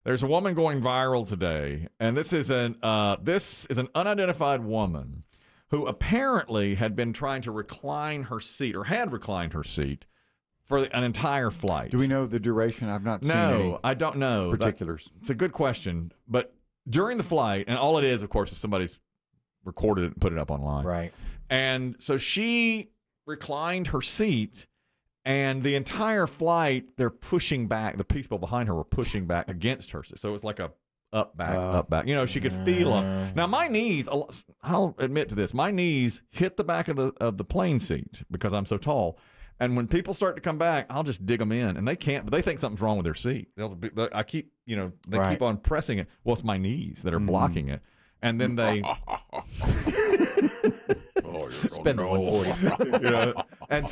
There's a woman going viral today, and this is an unidentified woman who apparently had been trying to recline her seat, or had reclined her seat, for an entire flight. Do we know the duration? I've not seen any. No, I don't know. Particulars. It's a good question. But during the flight, and all it is, of course, is somebody's recorded it and put it up online. Right. And so she reclined her seat, and the entire flight, they're pushing back. The people behind her were pushing back against her. So it was like a up, back. You know, she could feel them. Now, my knees, I'll admit to this, my knees hit the back of the plane seat because I'm so tall. And when people start to come back, I'll just dig them in, and they can't. But they think something's wrong with their seat. I keep, they keep on pressing it. Well, it's my knees that are blocking it, and then they spend the 140. And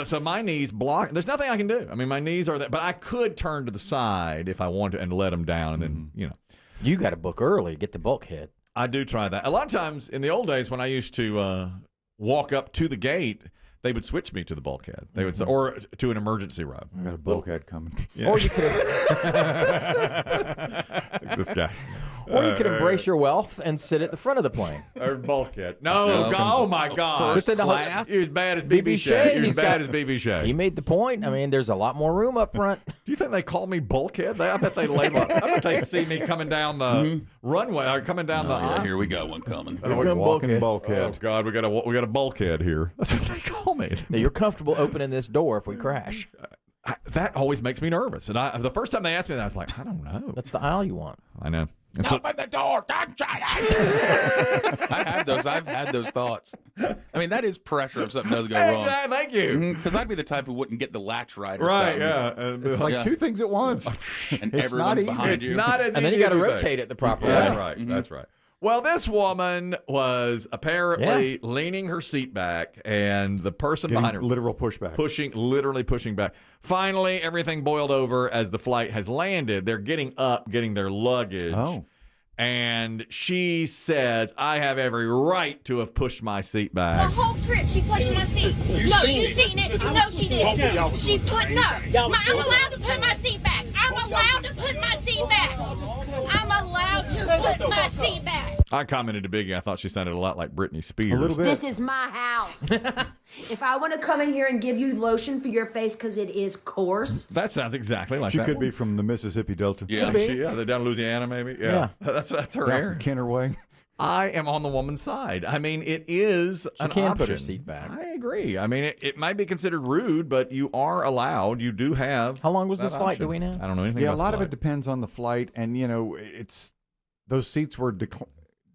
so my knees block. There's nothing I can do. I mean, my knees are there, but I could turn to the side if I want to and let them down, and then You got to book early, get the bulkhead. I do try that. A lot of times in the old days when I used to walk up to the gate, they would switch me to the bulkhead. They would say, or to an emergency row. I got a bulkhead coming. Yeah. Or you could This guy. or you could embrace your wealth and sit at the front of the plane. Or bulkhead. No, oh my God. First class. You're as bad as BB Shea. You're as bad as BB Shea. He made the point. I mean, there's a lot more room up front. Do you think they call me bulkhead? I bet they label. I bet they see me coming down the runway or coming down the aisle. Here we got one coming. Walking bulkhead. Oh God, we got a bulkhead here. That's what they call me. Now, you're comfortable opening this door if we crash. That always makes me nervous. And the first time they asked me that, I was like, I don't know. That's the aisle you want. I know. Open the door! Don't try it! I've had those thoughts. I mean, that is pressure if something does go wrong. Exactly, thank you. Because I'd be the type who wouldn't get the latch right or Right, something. yeah. It's like two things at once. And It's everyone's not behind easy. you. Not as And then easy you got to as think. rotate it the proper way. That's right. That's right. Well, this woman was apparently leaning her seat back, and the person behind her literal pushback. literally pushing back. Finally, everything boiled over as the flight has landed. They're getting up, getting their luggage. Oh. And she says, I have every right to have pushed my seat back. The whole trip, she pushed my seat. You seen it? No, she didn't. She put no. I'm allowed to put my seat back. I'm allowed to put my seat back. I'm allowed to put my seat back. I commented to Biggie, I thought she sounded a lot like Britney Spears. A little bit. This is my house. If I want to come in here and give you lotion for your face because it is coarse. That sounds exactly like She that could one. be from the Mississippi Delta. Yeah. They're down in Louisiana, maybe. Yeah. That's her Down hair. from Kennerway. I am on the woman's side. I mean, it is an can option. put her seat back. I agree. I mean, it might be considered rude, but you are allowed. You do have. How long was that this flight? option. Do we know? I don't know anything Yeah, about a lot the of it flight. depends on the flight, and it's those seats were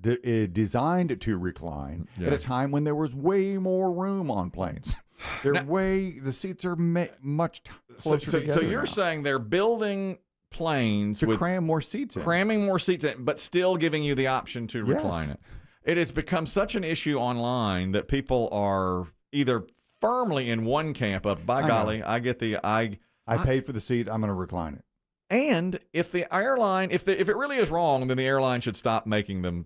designed to recline at a time when there was way more room on planes. The seats are much closer together. So you're now. saying they're building planes to with cram more seats in. cramming more seats in, but still giving you the option to recline it. It has become such an issue online that people are either firmly in one camp of, by golly, I get the I paid for the seat. I'm going to recline it. And if the airline, if it really is wrong, then the airline should stop making them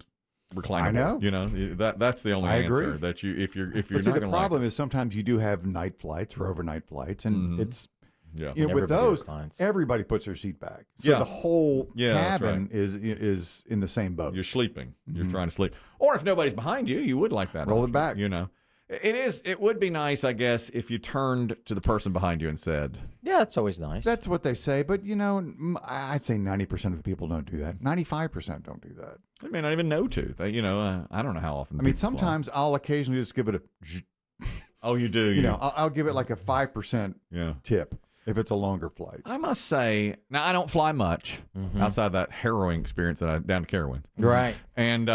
reclinable. I know. You know, that's the only I answer. agree. That if you're But not see, the going to problem is sometimes you do have night flights or overnight flights, and it's Yeah. you know, with Everybody those, reclines. everybody puts their seat back, so the whole that's cabin is in the same boat. You're sleeping. You're trying to sleep. Or if nobody's behind you, you would like that. Roll it option, back. You know, it would be nice, I guess, if you turned to the person behind you and said, Yeah, that's always nice. That's what they say, but you know, I'd say 90% of the people don't do that. 95% don't do that. they may not even know to. They, I don't know how often. I mean, people fly. sometimes I'll occasionally just give it a, Oh, you do. you know, I'll give it like a 5% Yeah. tip if it's a longer flight. I must say, now I don't fly much outside that harrowing experience that I down to Carowinds. right. And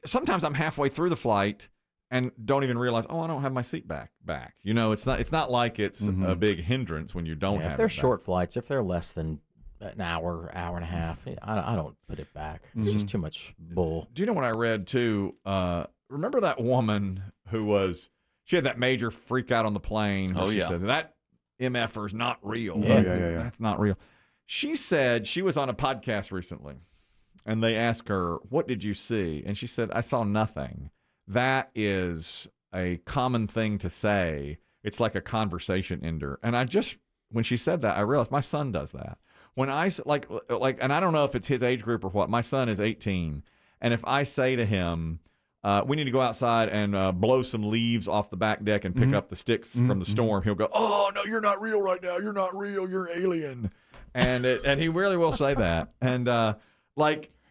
sometimes I'm halfway through the flight and don't even realize, I don't have my seat back. You know, it's not like it's a big hindrance when you don't have If they're it back. short flights, if they're less than an hour, hour and a half, I don't put it back. It's just too much bull. Do you know what I read too? Remember that woman she had that major freak out on the plane. Oh, she yeah. said, that MFR is not real. Yeah. Yeah. That's not real. She said she was on a podcast recently, and they asked her, what did you see? And she said, I saw nothing. That is a common thing to say. It's like a conversation ender. And when she said that, I realized my son does that. when I like, and I don't know if it's his age group or what. My son is 18, and if I say to him, we need to go outside and blow some leaves off the back deck and pick up the sticks from the storm, he'll go, "Oh no, you're not real right now. You're not real. You're an alien." And he really will say that. And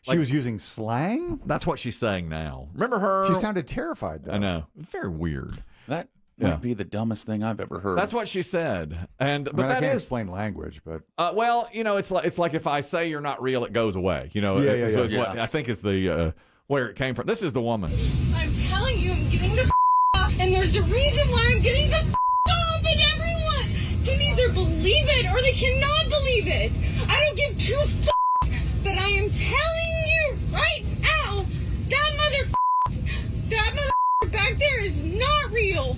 she was using slang. That's what she's saying now. Remember her? She sounded terrified, though. I know. Very weird. That might be the dumbest thing I've ever heard. That's what she said. And I can't explain language, but well, it's like if I say you're not real, it goes away. So it's what I think is the where it came from. This is the woman. I'm telling you, I'm getting the off, and there's a reason why I'm getting the off, and everyone can either believe it or they cannot believe it. I don't give two but I am telling you right now, that mother back there is not real.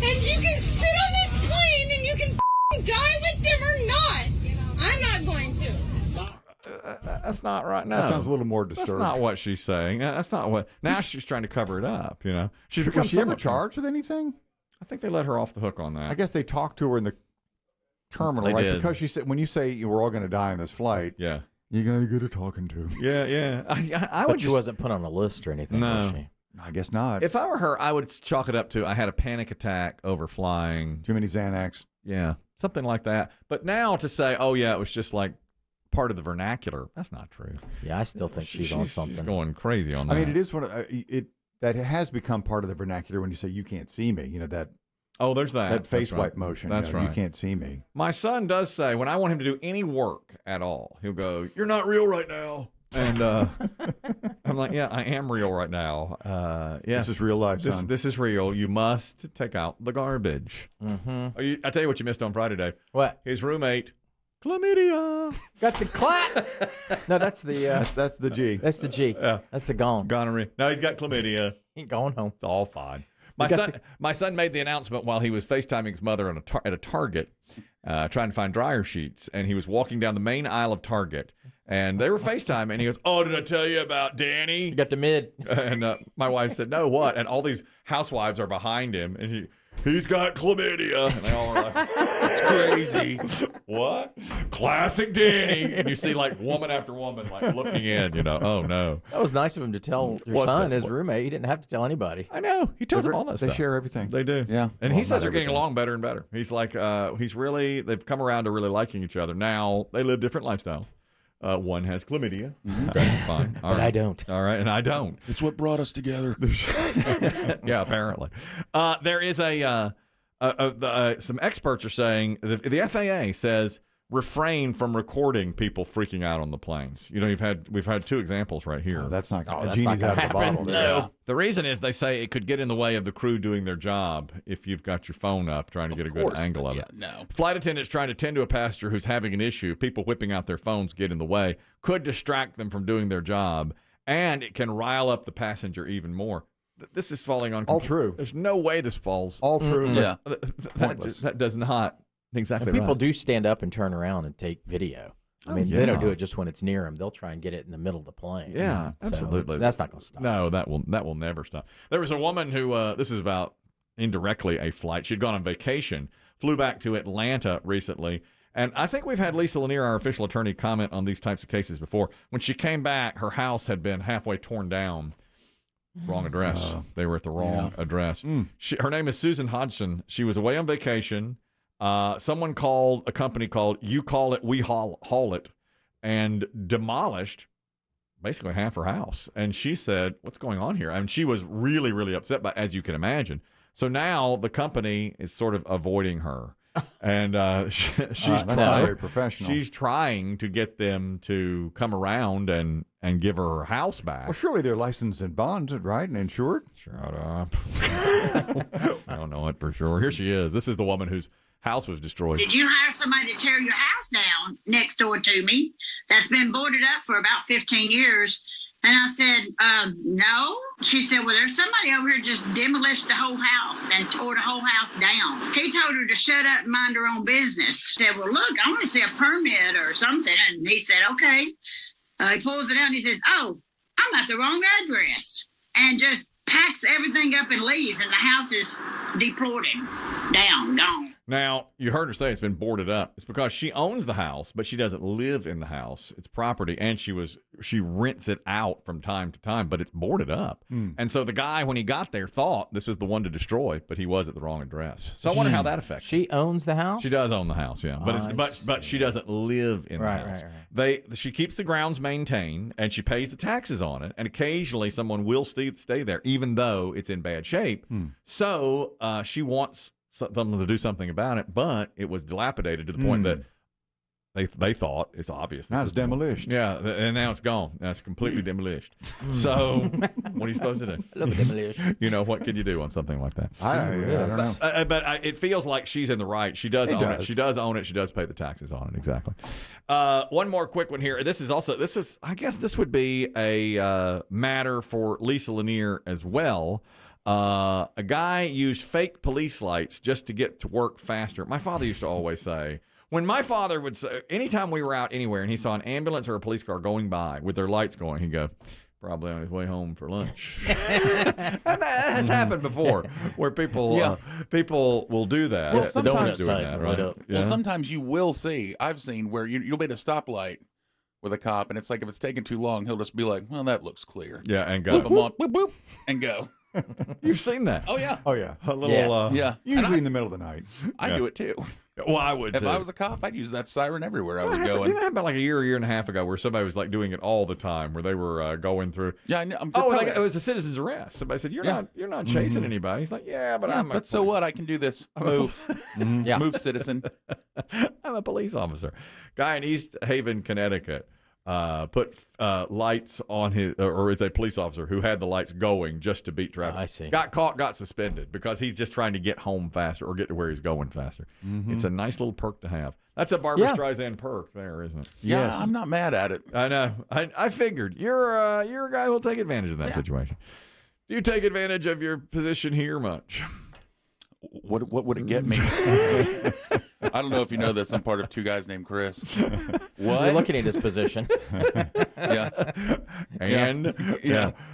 And you can sit on this plane and you can die with them or not. I'm not going to. That's not right. No, that sounds a little more disturbed. That's not what she's saying. That's not what. Now she's trying to cover it up. She's was she ever charged with anything? I think they let her off the hook on that. I guess they talked to her in the terminal, right? Did. Because she said when you say we're all going to die on this flight, yeah, you got to get her talking to. Yeah. I would. She wasn't put on a list or anything. No, was she? I guess not. If I were her, I would chalk it up to I had a panic attack over flying. Too many Xanax. Yeah, something like that. But now to say, oh yeah, it was just like part of the vernacular. That's not true. Yeah, I still think she's on something. She's going crazy on that. I mean, it is one of that has become part of the vernacular when you say you can't see me. That. Oh, there's that. That face wipe motion. That's right. You can't see me. My son does say when I want him to do any work at all, he'll go, "You're not real right now." And I'm like, "Yeah, I am real right now. Yes, this is real life, son. This is real. You must take out the garbage." Mm-hmm. I tell you what you missed on Friday, Dave. What? His roommate, chlamydia. Got the clap. No, that's the that's the G. That's the G. Yeah. That's the gone. Gonorrhea. No, he's got chlamydia. He ain't going home. It's all fine. My son made the announcement while he was FaceTiming his mother at a Target, trying to find dryer sheets, and he was walking down the main aisle of Target, and they were FaceTiming, and he goes, "Oh, did I tell you about Danny?" You got the mid. And my wife said, "No, what?" And all these housewives are behind him, and he's got chlamydia. And they all were like, "It's crazy." What? Classic Danny. And you see like woman after woman like looking in, oh no. That was nice of him to tell your son, his roommate. He didn't have to tell anybody. I know. He tells them all that stuff. They share everything. They do. Yeah. And he says they're getting along better and better. He's like, they've come around to really liking each other. Now they live different lifestyles. One has chlamydia. Okay, fine. But I don't. All right, and I don't. It's what brought us together. Yeah, apparently. There is some experts are saying the FAA says refrain from recording people freaking out on the planes. We've had two examples right here. Oh, that's not that's genie's not out of the happen. bottle. No. The reason is they say it could get in the way of the crew doing their job if you've got your phone up trying to get a good angle of it. No. Flight attendants trying to tend to a passenger who's having an issue, people whipping out their phones get in the way, could distract them from doing their job, and it can rile up the passenger even more. This is falling on all true. There's no way this falls. All true. Yeah. That does not exactly. And people right. do stand up and turn around and take video. I mean, they don't do it just when it's near them. They'll try and get it in the middle of the plane. Yeah, So absolutely. that's not going to stop. No, that will never stop. There was a woman who this is about indirectly a flight. She'd gone on vacation, flew back to Atlanta recently. And I think we've had Lisa Lanier, our official attorney, comment on these types of cases before. When she came back, her house had been halfway torn down. Wrong address. They were at the wrong address. Her name is Susan Hodgson. She was away on vacation. Someone called a company called You Call It, We Haul It, and demolished basically half her house. And she said, "What's going on here?" I mean, she was really, really upset, as you can imagine. So now the company is sort of avoiding her. And she's that's not very professional. She's trying to get them to come around and give her house back. Well, surely they're licensed and bonded, right, and insured. Shut up. I don't know it for sure. Here she is. This is the woman whose house was destroyed. Did you hire somebody to tear your house down next door to me that's been boarded up for about 15 years? And I said, no. She said, well, there's somebody over here just demolished the whole house and tore the whole house down. He told her to shut up and mind her own business. Said, well, look, I want to see a permit or something. And he said, okay. He pulls it out and he says, oh, I'm at the wrong address. And just packs everything up and leaves. And the house is deplored, down, gone. Now, you heard her say it's been boarded up. It's because she owns the house, but she doesn't live in the house. It's property, and she rents it out from time to time, but it's boarded up. And so the guy, when he got there, thought this was the one to destroy, but he was at the wrong address. So I wonder how that affects. She owns the house? She does own the house, yeah. But she doesn't live in the house. Right. She keeps the grounds maintained, and she pays the taxes on it, and occasionally someone will stay there, even though it's in bad shape. So she wants them to do something about it, but it was dilapidated to the point that they thought it's obvious. Now it's demolished. Yeah, and now it's gone. Now it's completely demolished. So what are you supposed to do? I love a demolish. What can you do on something like that? I don't know. But it feels like she's in the right. She does own it. She does own it. She does pay the taxes on it. Exactly. One more quick one here. I guess this would be a matter for Lisa Lanier as well. A guy used fake police lights just to get to work faster. My father used to always say, when my father would say, anytime we were out anywhere and he saw an ambulance or a police car going by with their lights going, he'd go, probably on his way home for lunch. And that has happened before, where people will do that. Well, sometimes doing that, right? Well, sometimes you will see. I've seen where you'll be at a stoplight with a cop, and it's like if it's taking too long, he'll just be like, "Well, that looks clear." Yeah, and go. Flip 'em on, boop, boop, and go. You've seen that? Oh yeah. Oh yeah. A little. Yeah. Usually in the middle of the night. I do it too. Well, I would If too. I was a cop, I'd use that siren everywhere I was going. Didn't it happen like a year and a half ago, where somebody was like doing it all the time, where they were going through? Yeah, I know. It was a citizen's arrest. Somebody said, "You're not chasing anybody." He's like, "Yeah, but I'm." But so what? I can do this. Move, move, citizen. I'm a police officer. Guy in East Haven, Connecticut, put lights on or is a police officer who had the lights going just to beat traffic. I see. Got caught, got suspended because he's just trying to get home faster or get to where he's going faster. It's a nice little perk to have. That's a Barbra Streisand perk there, isn't it? Yeah, Yes. I'm not mad at it. I know. I figured you're a guy who'll take advantage of that situation. Do you take advantage of your position here much? What would it get me? I don't know if you know this. I'm part of two guys named Chris. What? You're looking at his position. Yeah. And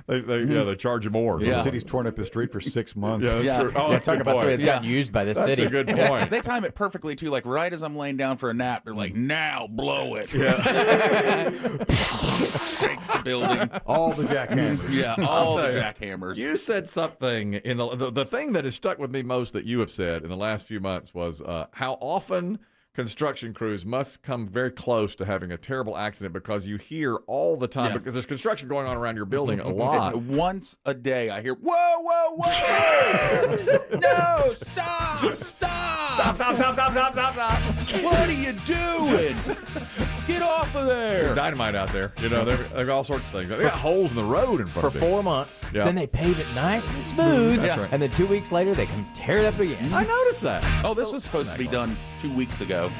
they charge you more. The city's torn up the street for 6 months. Yeah. True. Oh, that's a Talking good about somebody point. that's gotten used by the That's city. a good point. They time it perfectly too. Like right as I'm laying down for a nap, they're like, "Now blow it." Shakes the building. All the jackhammers. Yeah, all the jackhammers. You said something in the thing that has stuck with me most that you have said in the last few months was how often construction crews must come very close to having a terrible accident because you hear all the time because there's construction going on around your building a lot. Once a day, I hear, "Whoa, whoa, whoa! No, stop! Stop! What are you doing? Get off of there!" There's dynamite out there. They've all sorts of things. They got holes in the road in front For of it. 4 months. Yeah. Then they pave it nice and smooth. That's right. And then 2 weeks later, they can tear it up again. I noticed that. Oh, this was supposed to be done 2 weeks ago,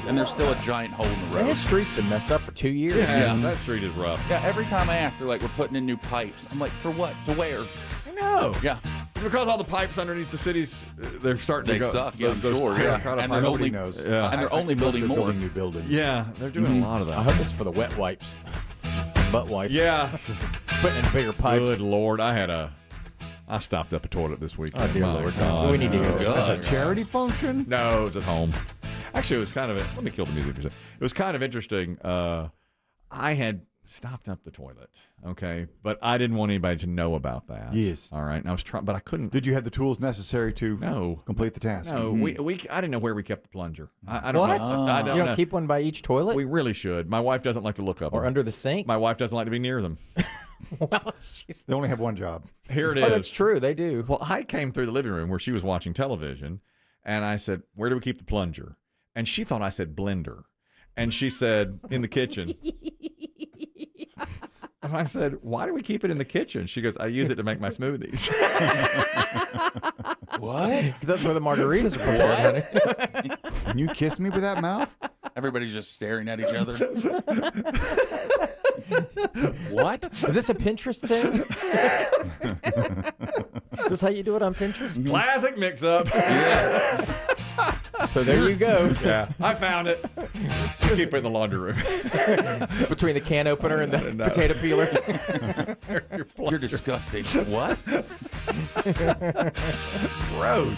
and there's still a giant hole in the And road. his street's been messed up for 2 years. Yeah, that street is rough. Yeah, every time I ask, they're like, "We're putting in new pipes." I'm like, "For what? To where?" I know. Yeah, It's because all the pipes underneath the cities, they're starting they to go. suck. Yeah, I'm sure. terracotta And pipes. they're Nobody only knows. Yeah. and they're only building Unless they're more. building new buildings. Yeah, they're doing a lot of I that. hope it's for the wet wipes. Butt wipes. Yeah. Putting in bigger pipes. Good Lord. I stopped up a toilet this week. Oh, dear My Lord. God. We need to hear Oh, this. God. A charity function? No, it was at home. Actually, it was kind of let me kill the music for a second. It was kind of interesting. I had stopped up the toilet, okay, but I didn't want anybody to know about that. Yes. All right. And I was trying, but I couldn't. Did you have the tools necessary to No. complete the task? No, I didn't know where we kept the plunger. I don't What? know. I don't You know. don't keep one by each toilet? We really should. My wife doesn't like to look up or them. under the sink? My wife doesn't like to be near them. Well, she's... They only have one job. Here it Oh, is. that's true. They do. Well, I came through the living room where she was watching television, and I said, "Where do we keep the plunger?" And she thought I said blender. And she said, "In the kitchen." And I said, "Why do we keep it in the kitchen?" She goes, "I use it to make my smoothies." What? Because that's where the margaritas are prepared, honey. Can you kiss me with that mouth? Everybody's just staring at each other. What? Is this a Pinterest thing? Is this how you do it on Pinterest? Classic mix-up. So there you go. Yeah, I found it. Keep it in the laundry room. Between the can opener and the potato peeler. You're disgusting. What? Gross.